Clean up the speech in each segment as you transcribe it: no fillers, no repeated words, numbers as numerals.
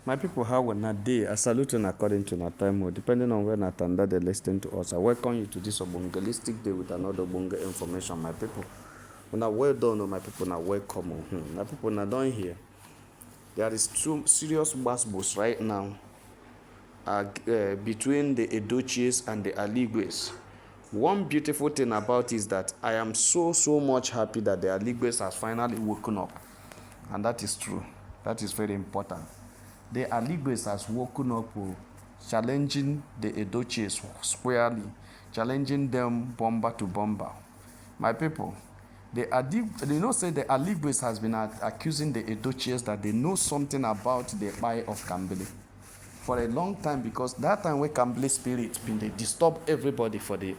My people, how will not day? I salute you according to my time, or depending on when I turn that they listen to us. I welcome you to this Obongelistic day with another Obonge information, my people. When I well done, my people, now welcome. My people, now down here. There is two serious battles right now between the Edochies and the Aligwe'S. One beautiful thing about it is that I am so much happy that the Aligwe'S has finally woken up. And that is true. That is very important. The Aligwe'S has woken up, challenging the Edochies squarely, challenging them bomber to bomber. My people, the Aligwe'S has been accusing the Edochies that they know something about the Kpai of Kambili for a long time, because that time when Kambili spirit been they disturb everybody for the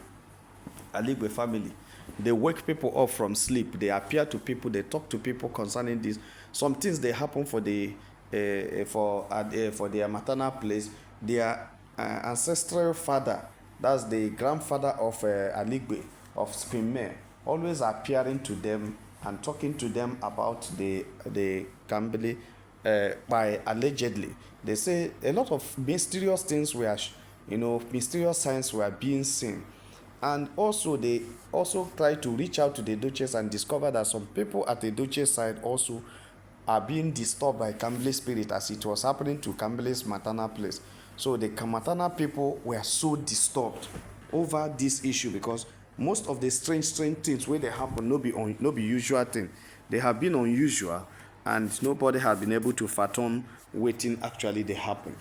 Aligwe family. They wake people up from sleep. They appear to people. They talk to people concerning this. Some things they happen for their maternal place. Their ancestral father, that's the grandfather of Aligwe, of Kpai, always appearing to them and talking to them about the Kambili by allegedly. They say a lot of mysterious things were, mysterious signs were being seen. And also, they also try to reach out to the Edochies and discover that some people at the Edochies side also are being disturbed by Kambili spirit, as it was happening to Kambili's maternal place. So the maternal people were so disturbed over this issue, because most of the strange things where they happen no be usual thing. They have been unusual, and nobody has been able to fathom waiting actually they happen.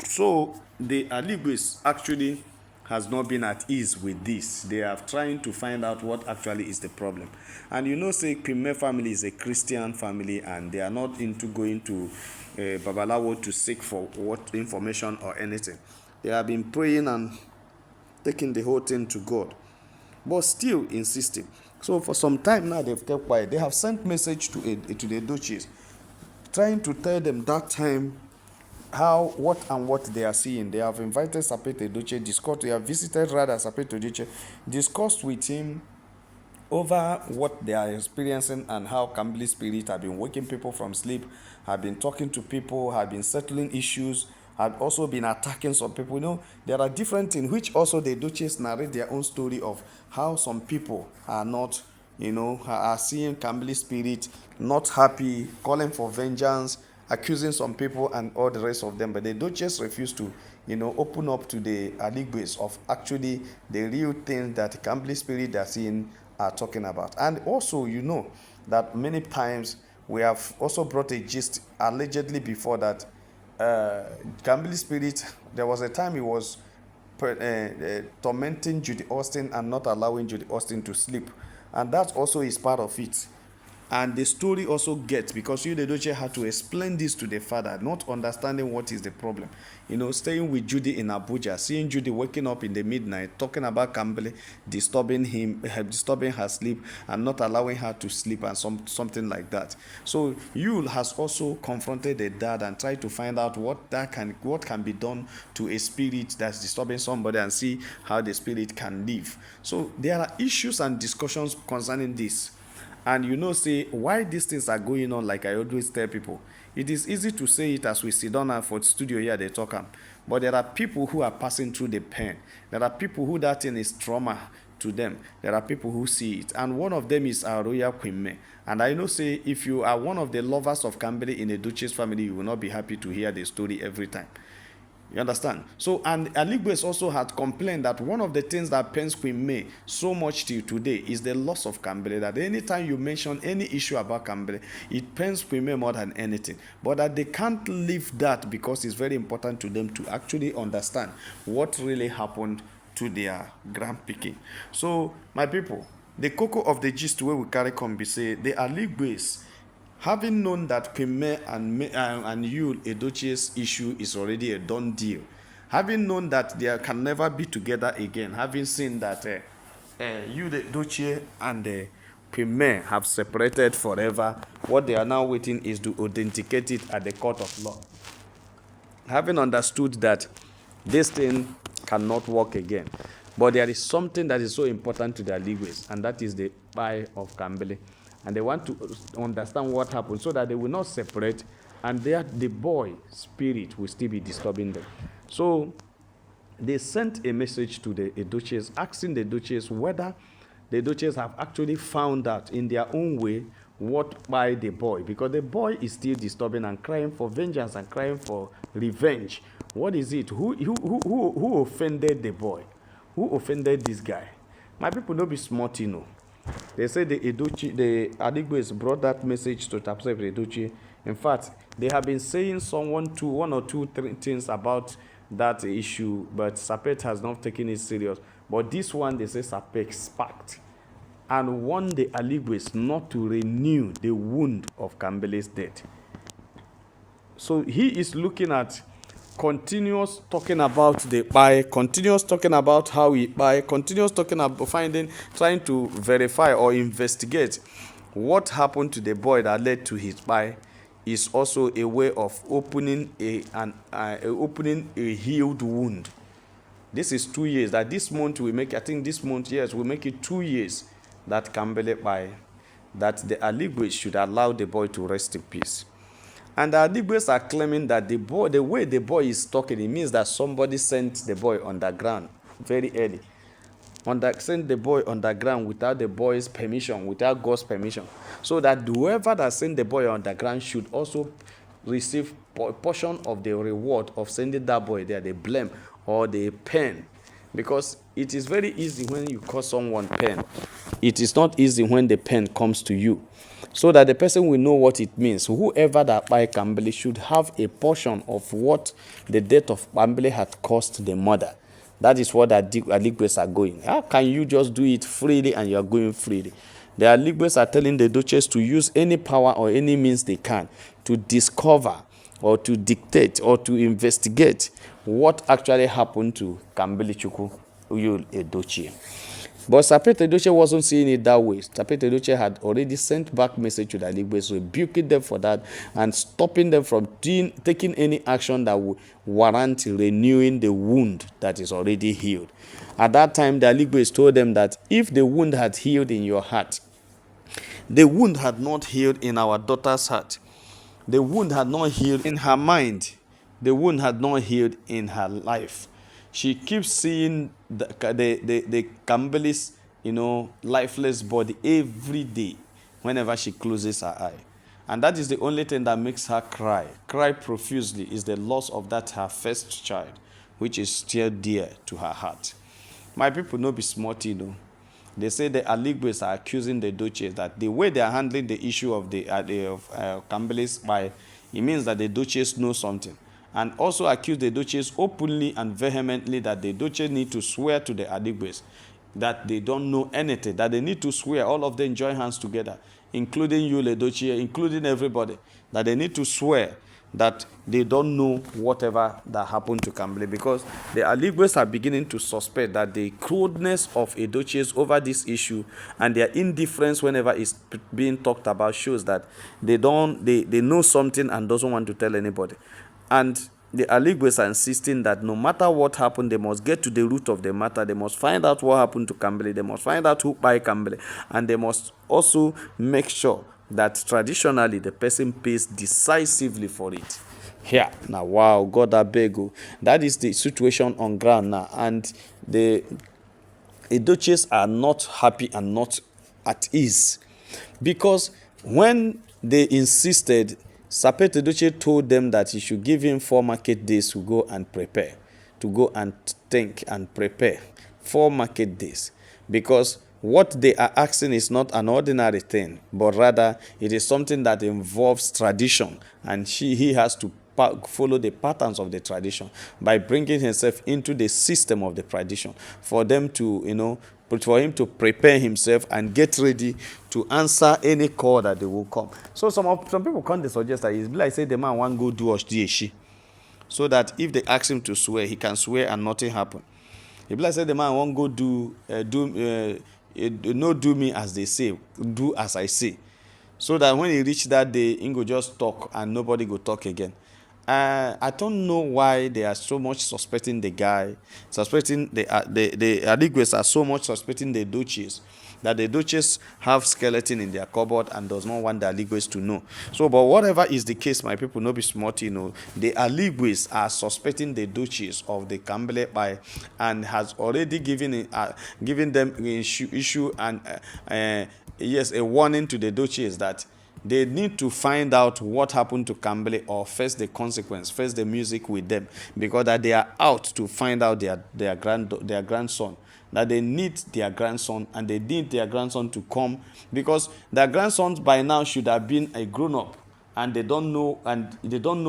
So the Aligwe'S actually has not been at ease with this. They are trying to find out what actually is the problem. And say Kpai family is a Christian family, and they are not into going to Babalawo to seek for what information or anything. They have been praying and taking the whole thing to God, but still insisting. So for some time now, they've kept quiet. They have sent message to the Edochies, trying to tell them that time what they are seeing. They have invited Sapete Edochie, discussed. They have visited rather Sapete Edochie, discussed with him over what they are experiencing and how Kambili spirit have been waking people from sleep, have been talking to people, have been settling issues, have also been attacking some people. There are different things which also the Edochies narrate their own story of how some people are not, are seeing Kambili spirit, not happy, calling for vengeance, accusing some people and all the rest of them. But the Edochies refuse to, open up to the Aligwe'S of actually the real thing that Kambili spirit they're seeing are talking about. And also, that many times we have also brought a gist allegedly before that Kambili spirit, there was a time he was tormenting Judy Austin and not allowing Judy Austin to sleep. And that also is part of it. And the story also gets, because the Edochie had to explain this to the father, not understanding what is the problem. Staying with Judy in Abuja, seeing Judy waking up in the midnight, talking about Kambili, disturbing her sleep, and not allowing her to sleep, and something like that. So Yul has also confronted the dad and tried to find out what can be done to a spirit that's disturbing somebody, and see how the spirit can live. So there are issues and discussions concerning this. And say why these things are going on, like I always tell people, it is easy to say it as we sit down for the studio here, they talk. But there are people who are passing through the pain. There are people who that thing is trauma to them. There are people who see it. And one of them is our royal Kpai. And I say if you are one of the lovers of Kambili in the Edochies family, you will not be happy to hear the story every time. You understand? So, and Aligwe'S also had complained that one of the things that pains Kpai so much till today is the loss of Kambili. That anytime you mention any issue about Kambili, it pains Kpai more than anything. But that they can't leave that, because it's very important to them to actually understand what really happened to their grandpicking. So, my people, the cocoa of the gist where we carry come be say the Aligwe'S, having known that Kpai and Yul Edochie's issue is already a done deal, having known that they can never be together again, having seen that Yul Edochie and Kpai have separated forever, what they are now waiting is to authenticate it at the court of law. Having understood that this thing cannot work again, but there is something that is so important to the Aligwe'S, and that is the Kpai of Kambili. And they want to understand what happened so that they will not separate, and the boy spirit will still be disturbing them. So they sent a message to the Edochies, asking the Edochies whether the Edochies have actually found out in their own way what by the boy, because the boy is still disturbing and crying for vengeance and crying for revenge. What is it? Who offended the boy? Who offended this guy? My people don't be smart, you know. They say the Aligwe'S brought that message to Tapsef Edochie. In fact, they have been saying one or two things about that issue, but Sapet has not taken it serious. But this one, they say Sapet sparked and warned the Aligwe'S not to renew the wound of Kambili's death. So he is looking at continuous talking about the Kpai, continuous talking about how he Kpai, continuous talking about trying to verify or investigate what happened to the boy that led to his Kpai, is also a way of opening a healed wound. This is 2 years. That this month we make, I think this month, yes, we make it 2 years that Kambili Kpai, that the Aligwe'S should allow the boy to rest in peace. And the Aligwe'S are claiming that the way the boy is talking, it means that somebody sent the boy underground very early. Sent the boy underground without the boy's permission, without God's permission. So that whoever that sent the boy underground should also receive a portion of the reward of sending that boy there, the blame or the pain. Because it is very easy when you cause someone pain. It is not easy when the pain comes to you. So that the person will know what it means. Whoever that by Kambili should have a portion of what the death of Kambili had cost the mother. That is what the Aligwe'S are going. How can you just do it freely and you are going freely? The Aligwe'S are telling the Edochies to use any power or any means they can to discover or to dictate or to investigate what actually happened to Kambili Chukwu Uyul Edochie. But Sapet Edochie wasn't seeing it that way. Sapet Edochie had already sent back message to the Aligwe'S, rebuking them for that and stopping them from taking any action that would warrant renewing the wound that is already healed. At that time, the Aligwe'S told them that if the wound had healed in your heart, the wound had not healed in our daughter's heart. The wound had not healed in her mind. The wound had not healed in her life. She keeps seeing the Kambili's, lifeless body every day whenever she closes her eye. And that is the only thing that makes her cry profusely, is the loss of that her first child, which is still dear to her heart. My people no be smart, They say the Aligwe'S are accusing the Edochies that the way they are handling the issue of Kambili's Kpai, it means that the Edochies know something. And also accuse the Edochies openly and vehemently that the Edochies need to swear to the Aligwe'S that they don't know anything, that they need to swear, all of them join hands together, including you, Edochie, including everybody, that they need to swear that they don't know whatever that happened to Kambili, because the Aligwe'S are beginning to suspect that the crudeness of Edochies over this issue and their indifference whenever it's being talked about shows that they know something and doesn't want to tell anybody. And the Aligwe'S are insisting that no matter what happened, they must get to the root of the matter. They must find out what happened to Kambili. They must find out who Kpai Kambili. And they must also make sure that traditionally the person pays decisively for it. Here, now, wow, God, I beg you. That is the situation on ground now. And the Edochies are not happy and not at ease. Because when they insisted, Sapet Edochie told them that he should give him 4 market days to go and prepare, to go and think and prepare. 4 market days. Because what they are asking is not an ordinary thing, but rather it is something that involves tradition, and he has to follow the patterns of the tradition by bringing himself into the system of the tradition for them to, for him to prepare himself and get ready to answer any call that they will come. So some people come to suggest that it's like say the man want go do Oshdi, so that if they ask him to swear, he can swear and nothing happen. If like say the man want go do me as they say, do as I say, so that when he reach that day, he go just talk and nobody go talk again. I don't know why they are so much suspecting the guy, suspecting the Aligwe'S are so much suspecting the Edochies, that the Edochies have skeleton in their cupboard and does not want the Aligwe'S to know. So, but whatever is the case, my people, no be smart, the Aligwe'S are suspecting the Edochies of the Kambili and has already given them issue and yes, a warning to the Edochies that they need to find out what happened to Kambili or face the consequence, face the music with them, because that they are out to find out their grandson. That they need their grandson and they need their grandson to come, because their grandson by now should have been a grown-up, and they don't know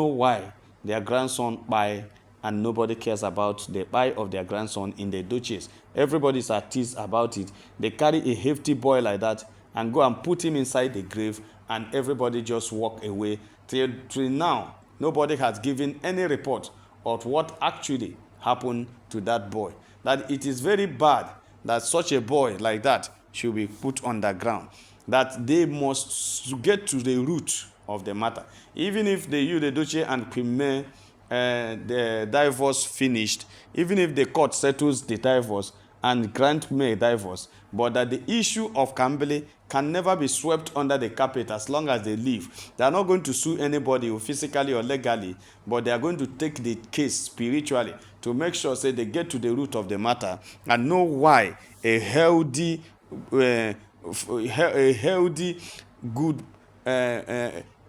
why their grandson by, and nobody cares about the by of their grandson in the Edochies. Everybody's at tease about it. They carry a hefty boy like that and go and put him inside the grave, and everybody just walk away. Till now, nobody has given any report of what actually happened to that boy. That it is very bad that such a boy like that should be put underground. That they must get to the root of the matter. Even if the Edochie and Kpai the divorce finished, even if the court settles the divorce and grant me a divorce, but that the issue of Kambili can never be swept under the carpet as long as they live. They are not going to sue anybody physically or legally, but they are going to take the case spiritually to make sure say they get to the root of the matter and know why a healthy, good,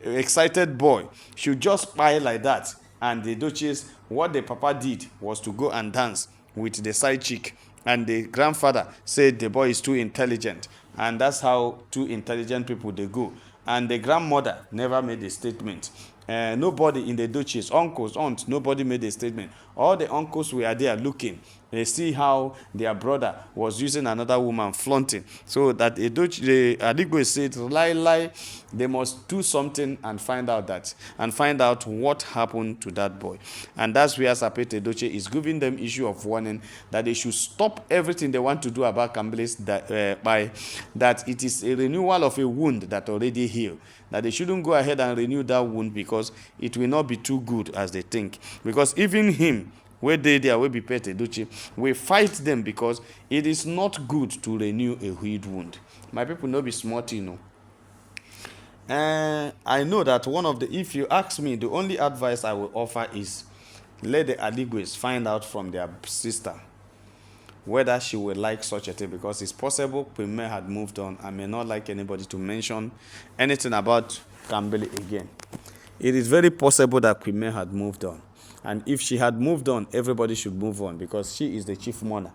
excited boy should just spy like that. And the Edochies, what the papa did was to go and dance with the side chick, and the grandfather said the boy is too intelligent, and that's how two intelligent people they go. And the grandmother never made a statement. Nobody in the Edochies, uncles, aunts, nobody made a statement. All the uncles were there looking. They see how their brother was using another woman, flaunting. So that the Aligwe said, lie, they must do something and find out what happened to that boy. And that's where Sapete Edochie is giving them issue of warning that they should stop everything they want to do about Kambili's by that it is a renewal of a wound that already healed. That they shouldn't go ahead and renew that wound because it will not be too good as they think. Because even him, where they will be Pete Edochie, we fight them because it is not good to renew a healed wound. My people no be smart, I know that if you ask me, the only advice I will offer is let the Aligwe'S find out from their sister whether she will like such a thing, because it's possible Kpai had moved on and may not like anybody to mention anything about Kambili again. It is very possible that Kpai had moved on. And if she had moved on, everybody should move on because she is the chief mourner.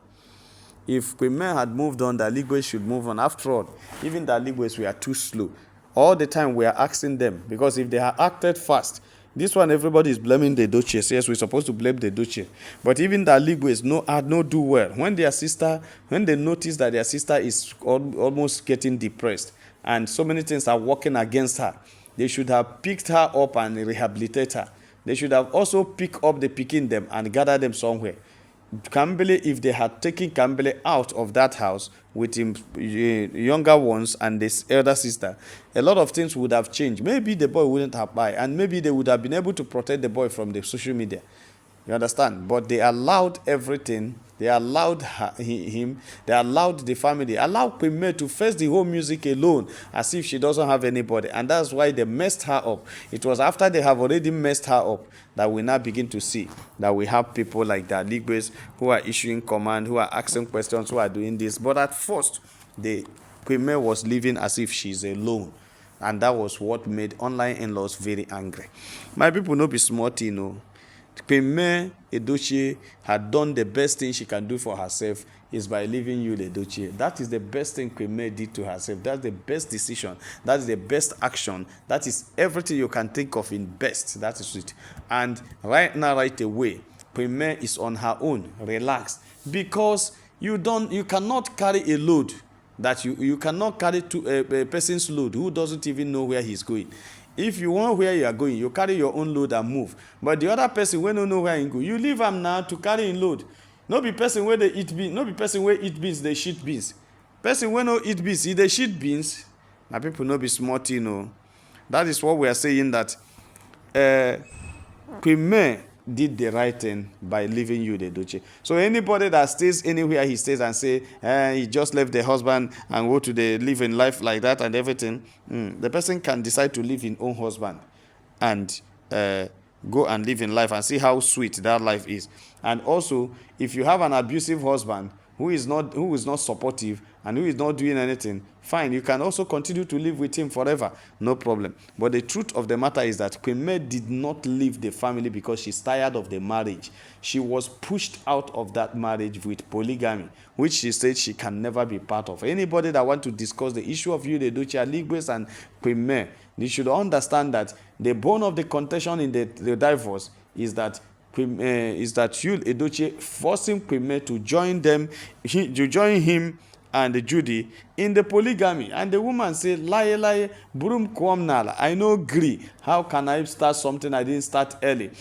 If Kpai had moved on, the Aligwe'S should move on. After all, even the Aligwe'S were too slow. All the time we are asking them, because if they had acted fast, this one everybody is blaming the Edochies. Yes, we're supposed to blame the Edochie. But even the Aligwe'S had no do well. When they notice that their sister is almost getting depressed and so many things are working against her, they should have picked her up and rehabilitated her. They should have also picked up the picking them and gathered them somewhere. Kambili, if they had taken Kambili out of that house with him, younger ones and this elder sister, a lot of things would have changed. Maybe the boy wouldn't have died, and maybe they would have been able to protect the boy from the social media. You understand? But they allowed everything. They allowed him. They allowed the family. Allowed Kpai to face the whole music alone as if she doesn't have anybody. And that's why they messed her up. It was after they have already messed her up that we now begin to see that we have people like the Aligwe'S who are issuing command, who are asking questions, who are doing this. But at first, Kpai was living as if she's alone. And that was what made online in-laws very angry. My people no be smart, Kpai Edochie had done the best thing she can do for herself is by leaving you, Edochie. That is the best thing Kpai did to herself. That's the best decision. That is the best action. That is everything you can think of in best. That is it. And right now, right away, Kpai is on her own, relaxed, because you cannot carry a load that you cannot carry to a person's load who doesn't even know where he's going. If you want where you are going, you carry your own load and move. But the other person wey no know where he go, you leave him now to carry him load. No be person wey dey eat beans, no be person wey eat beans dey shit beans. Person wey no eat beans, he dey shit beans. Na people no be smart, That is what we are saying, that Kpai did the right thing by leaving you, the Edochie. So anybody that stays anywhere he stays and say he just left the husband and go to the living life like that and everything, the person can decide to leave his own husband and go and live in life and see how sweet that life is. And also, if you have an abusive husband who is not supportive and who is not doing anything, fine, you can also continue to live with him forever, no problem. But the truth of the matter is that Kpai did not leave the family because she's tired of the marriage. She was pushed out of that marriage with polygamy, which she said she can never be part of. Anybody that want to discuss the issue of you, the Edochie, Aligwe'S, and Kpai, they should understand that the bone of the contention in the divorce is that you, Edochie, forcing Kpai to join him and Judy in the polygamy. And the woman said, lie, broom kwam nala. I no agree. How can I start something I didn't start early?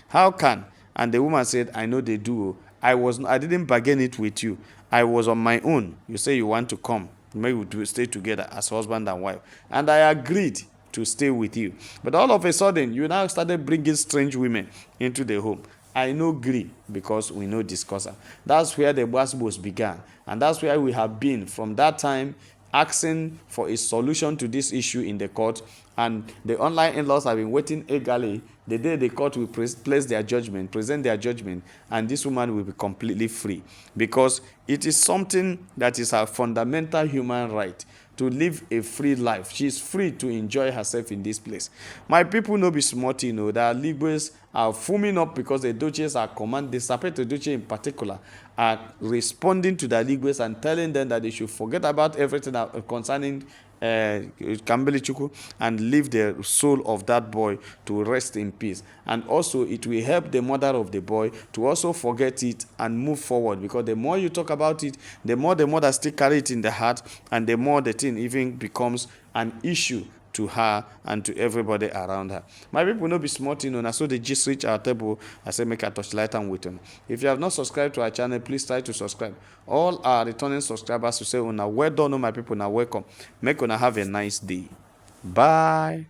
How can? And the woman said, I know they do. I didn't bargain it with you. I was on my own. You say you want to come. Maybe we stay together as husband and wife. And I agreed to stay with you. But all of a sudden, you now started bringing strange women into the home. I no agree because we no discuss her. That's where the gbasgbos began. And that's where we have been from that time, asking for a solution to this issue in the court. And the online in-laws have been waiting eagerly the day the court will present their judgment, and this woman will be completely free. Because it is something that is her fundamental human right to live a free life. She is free to enjoy herself in this place. My people no be smart, that Aligwe'S are foaming up because the Edochies are the separate Edochie in particular, are responding to the Aligwe'S and telling them that they should forget about everything concerning Kambili Chukwu and leave the soul of that boy to rest in peace. And also it will help the mother of the boy to also forget it and move forward, because the more you talk about it, the more the mother still carry it in the heart, and the more the thing even becomes an issue to her and to everybody around her. My people no be smart, so they just reach our table. I say make a touchlight and with them. If you have not subscribed to our channel, please try to subscribe. All our returning subscribers to say, well done, my people, now welcome. Make una have a nice day. Bye.